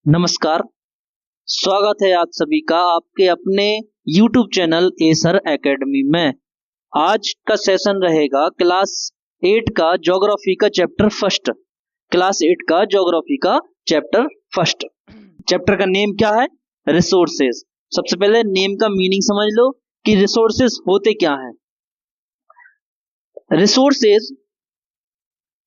नमस्कार। स्वागत है आप सभी का आपके अपने YouTube चैनल एसर एकेडमी में। आज का सेशन रहेगा क्लास 8 का ज्योग्राफी का चैप्टर फर्स्ट। क्लास 8 का ज्योग्राफी का चैप्टर फर्स्ट। चैप्टर का नेम क्या है? रिसोर्सेज। सबसे पहले नेम का मीनिंग समझ लो कि रिसोर्सेज होते क्या हैं। रिसोर्सेज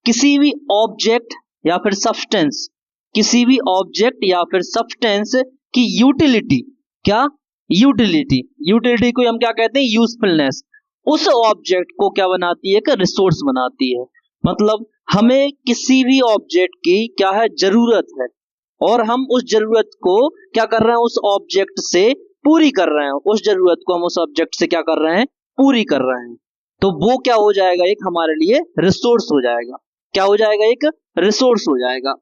किसी भी ऑब्जेक्ट या फिर सब्सटेंस, किसी भी ऑब्जेक्ट या फिर सब्सटेंस की यूटिलिटी, क्या यूटिलिटी को हम क्या कहते हैं? यूजफुलनेस। उस ऑब्जेक्ट को क्या बनाती है? एक रिसोर्स बनाती है। मतलब हमें किसी भी ऑब्जेक्ट की क्या है? जरूरत है और हम उस जरूरत को क्या कर रहे हैं? उस ऑब्जेक्ट से पूरी कर रहे हैं। उस जरूरत को हम उस ऑब्जेक्ट से क्या कर रहे हैं? पूरी कर रहे हैं। तो वो क्या हो जाएगा? एक हमारे लिए रिसोर्स हो जाएगा। क्या हो जाएगा? एक रिसोर्स हो जाएगा।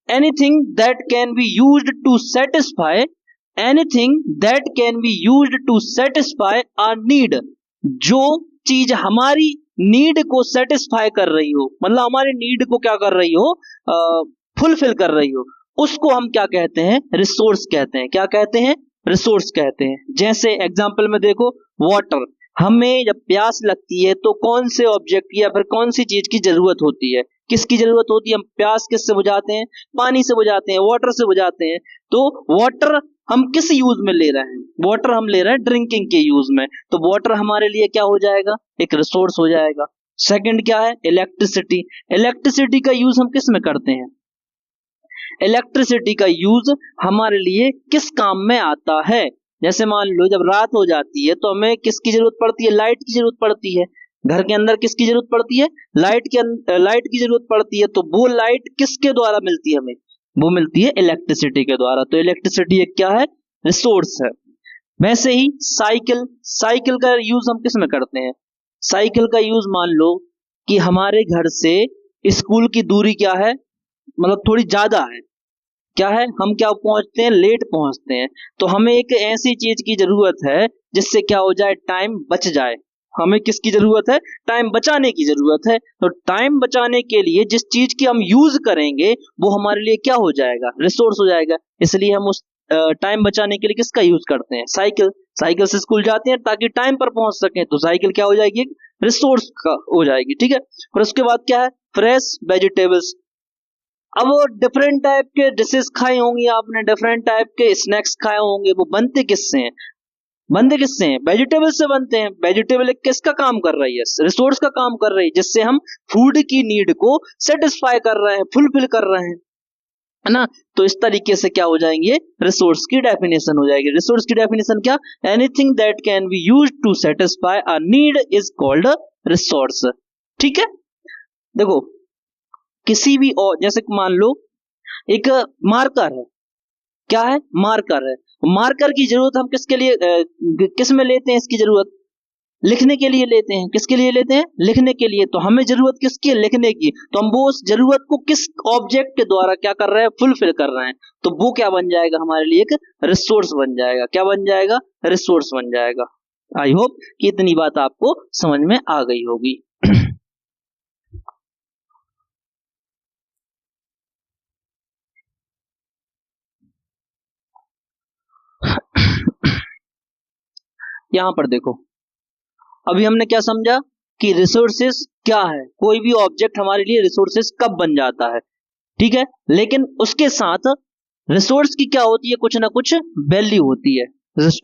anything that can be used to satisfy anything that can be used to satisfy our need, जो चीज हमारी नीड को सेटिस्फाई कर रही हो, मतलब हमारी नीड को क्या कर रही हो? फुलफिल कर रही हो, उसको हम क्या कहते हैं? रिसोर्स कहते हैं। क्या कहते हैं? रिसोर्स कहते हैं। जैसे एग्जांपल में देखो, वाटर। हमें जब प्यास लगती है तो कौन से ऑब्जेक्ट की या फिर कौन सी चीज की जरूरत होती है? किसकी जरूरत होती है? हम प्यास किससे बुझाते हैं? पानी से बुझाते हैं, वाटर से बुझाते हैं। तो वाटर हम किस यूज में ले रहे हैं? वाटर हम ले रहे हैं ड्रिंकिंग के यूज में। तो वाटर हमारे लिए क्या हो जाएगा? एक रिसोर्स हो जाएगा। सेकंड क्या है? इलेक्ट्रिसिटी। इलेक्ट्रिसिटी का यूज हम किस में करते हैं? इलेक्ट्रिसिटी का यूज हमारे लिए किस काम में आता है? जैसे मान लो जब रात हो जाती है तो हमें किसकी जरूरत पड़ती है? लाइट की जरूरत पड़ती है। घर के अंदर किसकी जरूरत पड़ती है? लाइट की जरूरत पड़ती है। तो वो लाइट किसके द्वारा मिलती है हमें? वो मिलती है इलेक्ट्रिसिटी के द्वारा। तो इलेक्ट्रिसिटी एक क्या है? रिसोर्स है। वैसे ही साइकिल का यूज हम किस में करते हैं? साइकिल का यूज मान लो कि हमारे घर से स्कूल की दूरी क्या है? मतलब थोड़ी ज्यादा है। क्या है? हम क्या पहुंचते हैं? लेट पहुंचते हैं। तो हमें एक ऐसी चीज की जरूरत है जिससे क्या हो जाए? टाइम बच जाए। हमें किसकी जरूरत है? टाइम बचाने की जरूरत है। तो टाइम बचाने के लिए जिस चीज की हम यूज करेंगे वो हमारे लिए क्या हो जाएगा? रिसोर्स हो जाएगा। इसलिए हम उस टाइम बचाने के लिए किसका यूज करते हैं? साइकिल से स्कूल जाते हैं ताकि टाइम पर पहुंच सके। तो साइकिल क्या हो जाएगी? रिसोर्स का हो जाएगी। ठीक है। और उसके बाद क्या है? Fresh vegetables. अब वो डिफरेंट टाइप के डिशेस खाए होंगे आपने, डिफरेंट टाइप के स्नैक्स खाए होंगे। वो बनते किससे हैं? वेजिटेबल से बनते हैं। वेजिटेबल एक किसका काम कर रही है? रिसोर्स का काम कर रही है, जिससे हम फूड की नीड को सेटिस्फाई कर रहे हैं, फुलफिल कर रहे हैं, है ना। तो इस तरीके से क्या हो जाएंगे? रिसोर्स की डेफिनेशन हो जाएगी। रिसोर्स की डेफिनेशन क्या? Anything that can be used to satisfy a need is called resource. ठीक है। देखो, किसी भी और जैसे मान लो एक मार्कर है। क्या है? मार्कर है। मार्कर की जरूरत हम किसके लिए किस में लेते हैं? इसकी जरूरत लिखने के लिए लेते हैं। किसके लिए लेते हैं? लिखने के लिए। तो हमें जरूरत किसकी है? लिखने की। तो हम वो उस जरूरत को किस ऑब्जेक्ट के द्वारा क्या कर रहे हैं? फुलफिल कर रहे हैं। तो वो क्या बन जाएगा? हमारे लिए एक रिसोर्स बन जाएगा। क्या बन जाएगा? रिसोर्स बन जाएगा। आई होप कि इतनी बात आपको समझ में आ गई होगी। यहां पर देखो, अभी हमने क्या समझा कि रिसोर्सेस क्या है। कोई भी ऑब्जेक्ट हमारे लिए रिसोर्सेस कब बन जाता है? ठीक है। लेकिन उसके साथ रिसोर्स की क्या होती है? कुछ ना कुछ वैल्यू होती है।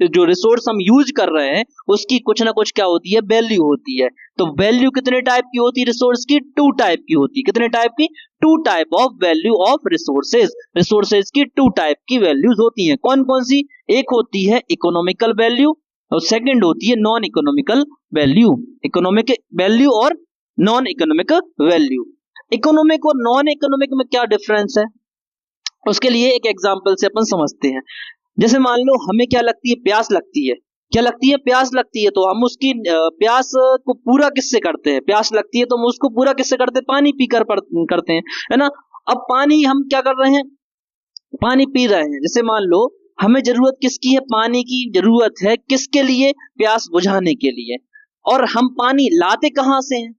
जो रिसोर्स हम यूज कर रहे हैं उसकी कुछ ना कुछ क्या होती है? वैल्यू होती है। तो वैल्यू कितने टाइप की होती है? रिसोर्स की टू टाइप की होती है। कितने टाइप की? Two type of value of resources. Resources की टू टाइप की वैल्यूज होती हैं। कौन कौन सी? एक होती है इकोनॉमिकल वैल्यू और सेकंड होती है non economical value. Economic value और नॉन इकोनॉमिक वैल्यू। इकोनॉमिक और नॉन इकोनॉमिक में क्या डिफरेंस है? उसके लिए एक एग्जांपल से अपन समझते हैं। जैसे मान लो हमें क्या लगती है? प्यास लगती है। क्या लगती है? प्यास लगती है। तो हम उसकी प्यास को पूरा किससे करते हैं? प्यास लगती है तो हम उसको पूरा किससे करते हैं? पानी पीकर करते हैं, है ना। अब पानी हम क्या कर रहे हैं? पानी पी रहे हैं। जैसे मान लो हमें जरूरत किसकी है? पानी की जरूरत है। किसके लिए? प्यास बुझाने के लिए। और हम पानी लाते कहां से हैं?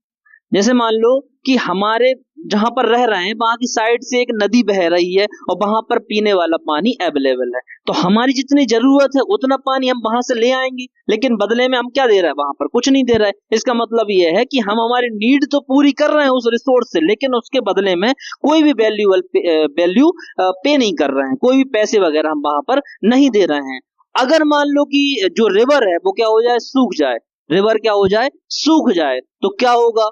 जैसे मान लो कि हमारे जहां पर रह रहे हैं वहां की साइड से एक नदी बह रही है और वहां पर पीने वाला पानी अवेलेबल है, तो हमारी जितनी जरूरत है उतना पानी हम वहां से ले आएंगे, लेकिन बदले में हम क्या दे रहे हैं, वहां पर कुछ नहीं दे रहे हैं। इसका मतलब यह है कि हम हमारी नीड तो पूरी कर रहे हैं उस रिसोर्स से, लेकिन उसके बदले में कोई भी वैल्यू पे नहीं कर रहे हैं, कोई भी पैसे वगैरह हम वहां पर नहीं दे रहे हैं। अगर मान लो कि जो रिवर है वो क्या हो जाए, सूख जाए, रिवर क्या हो जाए, सूख जाए, तो क्या होगा,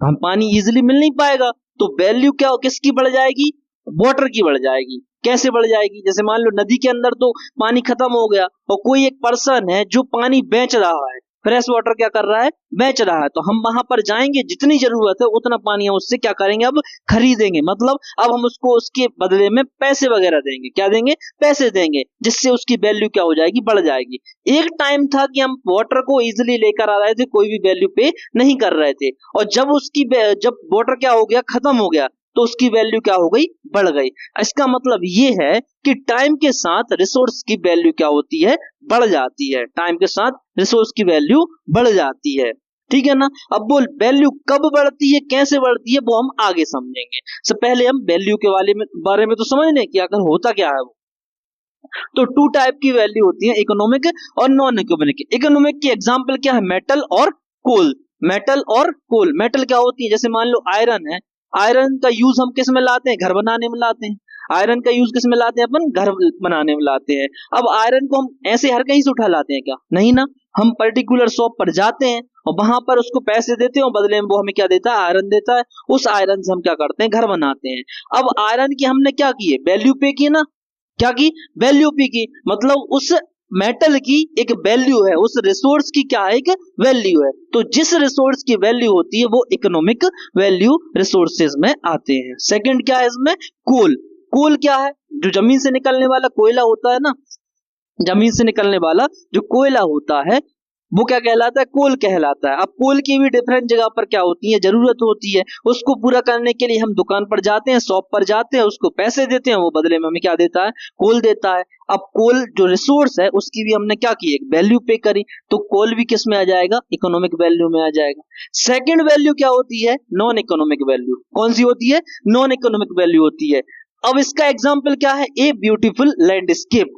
हम पानी इजीली मिल नहीं पाएगा, तो वैल्यू क्या किसकी बढ़ जाएगी, वाटर की बढ़ जाएगी। कैसे बढ़ जाएगी, जैसे मान लो नदी के अंदर तो पानी खत्म हो गया और कोई एक पर्सन है जो पानी बेच रहा है, फ्रेश वाटर क्या कर रहा है, बेच रहा है, तो हम वहां पर जाएंगे, जितनी जरूरत है उतना पानी हम उससे क्या करेंगे, अब खरीदेंगे, मतलब अब हम उसको उसके बदले में पैसे वगैरह देंगे, क्या देंगे, पैसे देंगे, जिससे उसकी वैल्यू क्या हो जाएगी, बढ़ जाएगी। एक टाइम था कि हम वाटर को इजिली लेकर आ रहे थे, कोई भी वैल्यू पे नहीं कर रहे थे, और जब वाटर क्या हो गया, खत्म हो गया, तो उसकी वैल्यू क्या हो गई, बढ़ गई। इसका मतलब ये है कि टाइम के साथ रिसोर्स की वैल्यू क्या होती है, बढ़ जाती है, टाइम के साथ रिसोर्स की वैल्यू बढ़ जाती है, ठीक है ना। अब वो वैल्यू कब बढ़ती है, कैसे बढ़ती है, वो हम आगे समझेंगे। सबसे पहले हम वैल्यू के बारे में तो समझ लें कि आखिर होता क्या है वो। तो टू टाइप की वैल्यू होती है, इकोनॉमिक और नॉन इकोनॉमिक। इकोनॉमिक की एग्जांपल क्या है, मेटल और कोल। मेटल और कोल, मेटल क्या होती है, जैसे मान लो आयरन है, आयरन का यूज हम किस में लाते हैं, घर बनाने में लाते हैं। आयरन का यूज किस में लाते हैं, अपन घर बनाने में लाते हैं। अब आयरन को हम ऐसे हर कहीं से उठा लाते हैं क्या, नहीं ना, हम पर्टिकुलर शॉप पर जाते हैं और वहां पर उसको पैसे देते हैं और बदले में वो हमें क्या देता है, आयरन देता है। उस आयरन से हम क्या करते हैं, घर बनाते हैं। अब आयरन की हमने क्या की है, वैल्यू पे की ना, क्या की, वैल्यू पे की, मतलब उस मेटल की एक वैल्यू है, उस रिसोर्स की क्या है, एक वैल्यू है। तो जिस रिसोर्स की वैल्यू होती है वो इकोनॉमिक वैल्यू रिसोर्सेज में आते हैं। सेकंड क्या है इसमें, कोल। कोल क्या है, जो जमीन से निकलने वाला कोयला होता है ना, जमीन से निकलने वाला जो कोयला होता है वो क्या कहलाता है, कोल कहलाता है। अब कोल की भी डिफरेंट जगह पर क्या होती है, जरूरत होती है, उसको पूरा करने के लिए हम दुकान पर जाते हैं, शॉप पर जाते हैं, उसको पैसे देते हैं, वो बदले में हमें क्या देता है, कोल देता है। अब कोल जो रिसोर्स है उसकी भी हमने क्या की, एक वैल्यू पे करी, तो कोल भी किस में आ जाएगा, इकोनॉमिक वैल्यू में आ जाएगा। सेकेंड वैल्यू क्या होती है, नॉन इकोनॉमिक वैल्यू। कौन सी होती है, नॉन इकोनॉमिक वैल्यू होती है। अब इसका एग्जाम्पल क्या है, ए ब्यूटीफुल लैंडस्केप।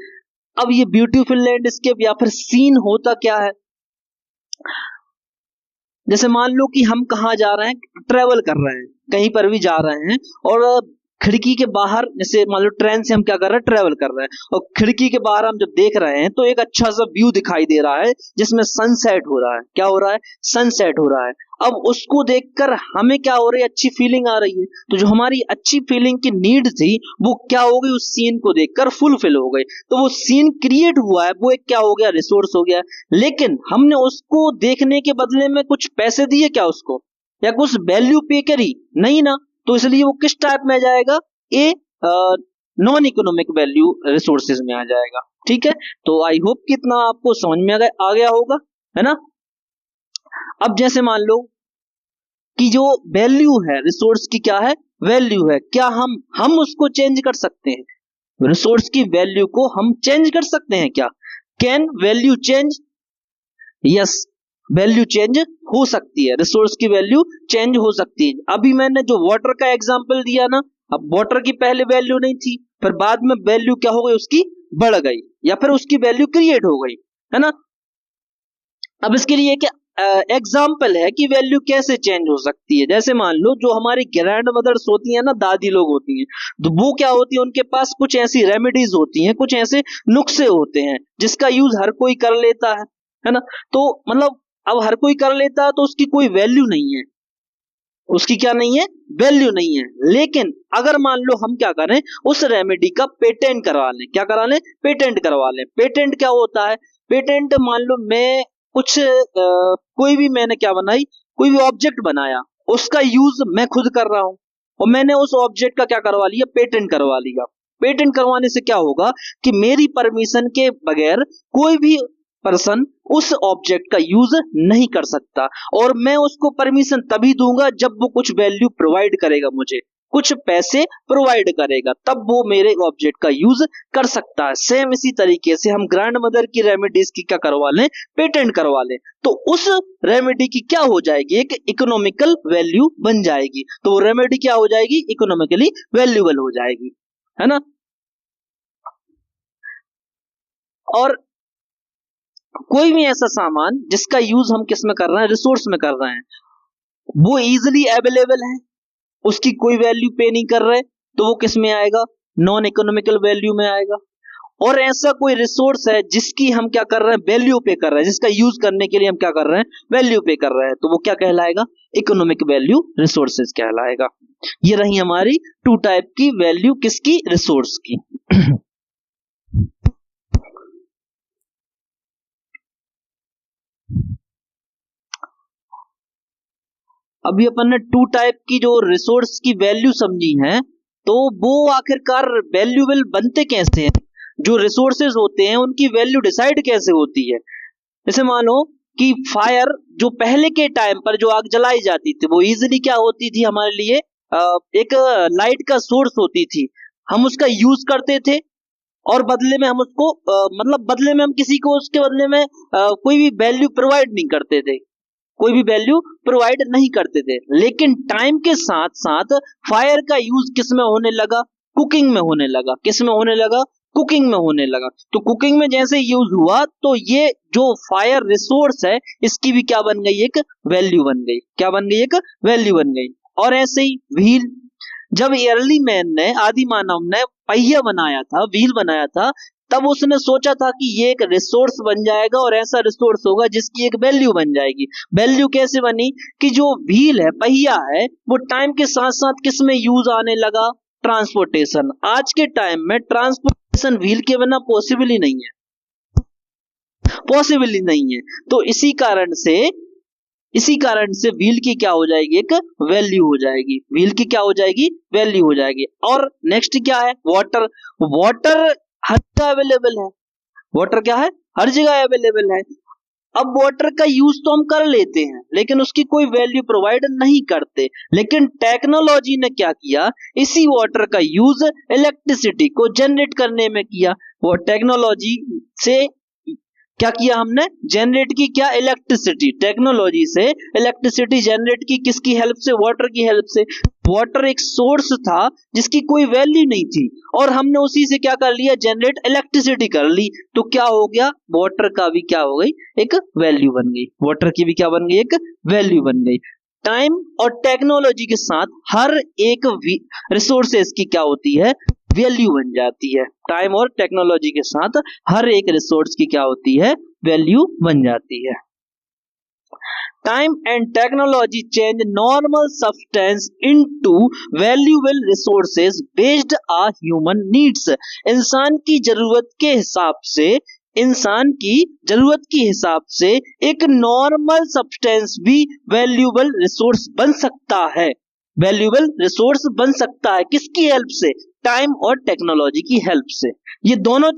अब ये ब्यूटीफुल लैंडस्केप या फिर सीन होता क्या है, जैसे मान लो कि हम कहाँ जा रहे हैं, ट्रेवल कर रहे हैं, कहीं पर भी जा रहे हैं, और खिड़की के बाहर, जैसे मान लो ट्रेन से हम क्या कर रहे हैं, ट्रेवल कर रहे हैं, और खिड़की के बाहर हम जब देख रहे हैं तो एक अच्छा सा व्यू दिखाई दे रहा है जिसमें सनसेट हो रहा है। क्या हो रहा है, सनसेट हो रहा है। अब उसको देखकर हमें क्या हो रही है, अच्छी फीलिंग आ रही है। तो जो हमारी अच्छी फीलिंग की नीड थी वो क्या हो गई, उस सीन को देखकर फुलफिल हो गई। तो वो सीन क्रिएट हुआ है, वो एक क्या हो गया, रिसोर्स हो गया। लेकिन हमने उसको देखने के बदले में कुछ पैसे दिए क्या उसको, या कुछ वैल्यू पे करी, नहीं ना। तो इसलिए वो किस टाइप में आ जाएगा, a non economic value resources में आ जाएगा। ठीक है, तो आई होप कि इतना आपको समझ में आ गया होगा, है ना। अब जैसे मान लो कि जो वैल्यू है रिसोर्स की, क्या है, वैल्यू है, क्या हम उसको चेंज कर सकते हैं, रिसोर्स की वैल्यू को हम चेंज कर सकते हैं क्या, can value change, yes, value change हो सकती है, रिसोर्स की वैल्यू चेंज हो सकती है। अभी मैंने जो वाटर का एग्जांपल दिया ना, अब वाटर की पहले वैल्यू नहीं थी, फिर बाद में वैल्यू क्या हो गई, उसकी बढ़ गई, या फिर उसकी वैल्यू क्रिएट हो गई, है ना। अब इसके लिए क्या एग्जाम्पल है कि वैल्यू कैसे चेंज हो सकती है। जैसे मान लो जो हमारी ग्रैंड मदर्स होती है ना, दादी लोग होती हैं, तो वो क्या होती है, उनके पास कुछ ऐसी रेमेडीज होती हैं, कुछ ऐसे नुस्खे होते हैं जिसका यूज हर कोई कर लेता है ना। तो मतलब अब हर कोई कर लेता है तो उसकी कोई वैल्यू नहीं है, उसकी क्या नहीं है, वैल्यू नहीं है। लेकिन अगर मान लो हम क्या करें, उस रेमेडी का पेटेंट करवा लें, क्या करा लें, पेटेंट करवा लें। पेटेंट क्या होता है, पेटेंट मान लो मैं कुछ कोई भी मैंने क्या बनाई, कोई भी ऑब्जेक्ट बनाया, उसका यूज मैं खुद कर रहा हूं और मैंने उस ऑब्जेक्ट का क्या करवा लिया, पेटेंट करवा लिया। पेटेंट करवाने से क्या होगा कि मेरी परमिशन के बगैर कोई भी पर्सन उस ऑब्जेक्ट का यूज नहीं कर सकता, और मैं उसको परमिशन तभी दूंगा जब वो कुछ वैल्यू प्रोवाइड करेगा मुझे। कुछ पैसे प्रोवाइड करेगा, तब वो मेरे ऑब्जेक्ट का यूज कर सकता है। सेम इसी तरीके से हम ग्रैंड मदर की रेमेडीज की क्या करवा लें, पेटेंट करवा लें, तो उस रेमेडी की क्या हो जाएगी, एक इकोनॉमिकल वैल्यू बन जाएगी। तो वो रेमेडी क्या हो जाएगी, इकोनॉमिकली वैल्यूएबल हो जाएगी, है ना। और कोई भी ऐसा सामान जिसका यूज हम किस में कर रहे हैं, रिसोर्स में कर रहे हैं, वो इजिली अवेलेबल है, उसकी कोई वैल्यू पे नहीं कर रहे, तो वो किस में आएगा, नॉन इकोनॉमिकल वैल्यू में आएगा। और ऐसा कोई रिसोर्स है जिसकी हम क्या कर रहे हैं, वैल्यू पे कर रहे हैं, जिसका यूज करने के लिए हम क्या कर रहे हैं, वैल्यू पे कर रहे हैं, तो वो क्या कहलाएगा, इकोनॉमिक वैल्यू रिसोर्सेज कहलाएगा। ये रही हमारी टू टाइप की वैल्यू, किसकी, रिसोर्स की। अभी अपन ने टू टाइप की जो रिसोर्स की वैल्यू समझी है, तो वो आखिरकार वैल्यूएबल बनते कैसे हैं, जो रिसोर्सेज होते हैं उनकी वैल्यू डिसाइड कैसे होती है। जैसे मानो कि फायर, जो पहले के टाइम पर जो आग जलाई जाती थी, वो इजिली क्या होती थी हमारे लिए, एक लाइट का सोर्स होती थी, हम उसका यूज करते थे, और बदले में हम उसको मतलब बदले में हम किसी को उसके बदले में कोई भी वैल्यू प्रोवाइड नहीं करते थे, कोई भी वैल्यू प्रोवाइड नहीं करते थे। लेकिन टाइम के साथ साथ फायर का यूज किस में होने लगा, कुकिंग में होने लगा। किस में होने लगा, कुकिंग में होने लगा। तो कुकिंग में जैसे यूज हुआ, तो ये जो फायर रिसोर्स है, इसकी भी क्या बन गई, एक वैल्यू बन गई। क्या बन गई, एक वैल्यू बन गई। और ऐसे ही व्हील, जब अर्ली मैन ने, आदि मानव ने पहिया बनाया था, व्हील बनाया था, तब उसने सोचा था कि ये एक रिसोर्स बन जाएगा और ऐसा रिसोर्स होगा जिसकी एक वैल्यू बन जाएगी। वैल्यू कैसे बनी कि जो व्हील है, पहिया है, वो टाइम के साथ साथ किस में यूज आने लगा, ट्रांसपोर्टेशन। आज के टाइम में ट्रांसपोर्टेशन व्हील के बिना पॉसिबल ही नहीं है, पॉसिबल ही नहीं है। तो इसी कारण से व्हील की क्या हो जाएगी, एक वैल्यू हो जाएगी। व्हील की क्या हो जाएगी, वैल्यू हो जाएगी। और नेक्स्ट क्या है, वाटर। वाटर हर जगह अवेलेबल है, वाटर क्या है, हर जगह अवेलेबल है। अब वाटर का यूज तो हम कर लेते हैं, लेकिन उसकी कोई वैल्यू प्रोवाइड नहीं करते। लेकिन टेक्नोलॉजी ने क्या किया, इसी वाटर का यूज इलेक्ट्रिसिटी को जनरेट करने में किया। वो टेक्नोलॉजी से क्या किया हमने, जनरेट की क्या, इलेक्ट्रिसिटी। टेक्नोलॉजी से इलेक्ट्रिसिटी जनरेट की, किसकी हेल्प से, वाटर की हेल्प से। वाटर एक सोर्स था जिसकी कोई वैल्यू नहीं थी, और हमने उसी से क्या कर लिया, जनरेट इलेक्ट्रिसिटी कर ली। तो क्या हो गया, वाटर का भी क्या हो गई, एक वैल्यू बन गई। वाटर की भी क्या बन गई, एक वैल्यू बन गई। टाइम और टेक्नोलॉजी के साथ हर एक रिसोर्सेज की क्या होती है, वैल्यू बन जाती है। टाइम और टेक्नोलॉजी के साथ हर एक रिसोर्स की क्या होती है, वैल्यू बन जाती है। Time and technology change normal substance into valuable resources based on human needs. इंसान की जरूरत के हिसाब से, इंसान की जरूरत के हिसाब से एक नॉर्मल सब्सटेंस भी वैल्यूएबल रिसोर्स बन सकता है। वैल्यूएबल रिसोर्स बन सकता है किसकी हेल्प से, टाइम और टेक्नोलॉजी की हेल्प से। ये दोनों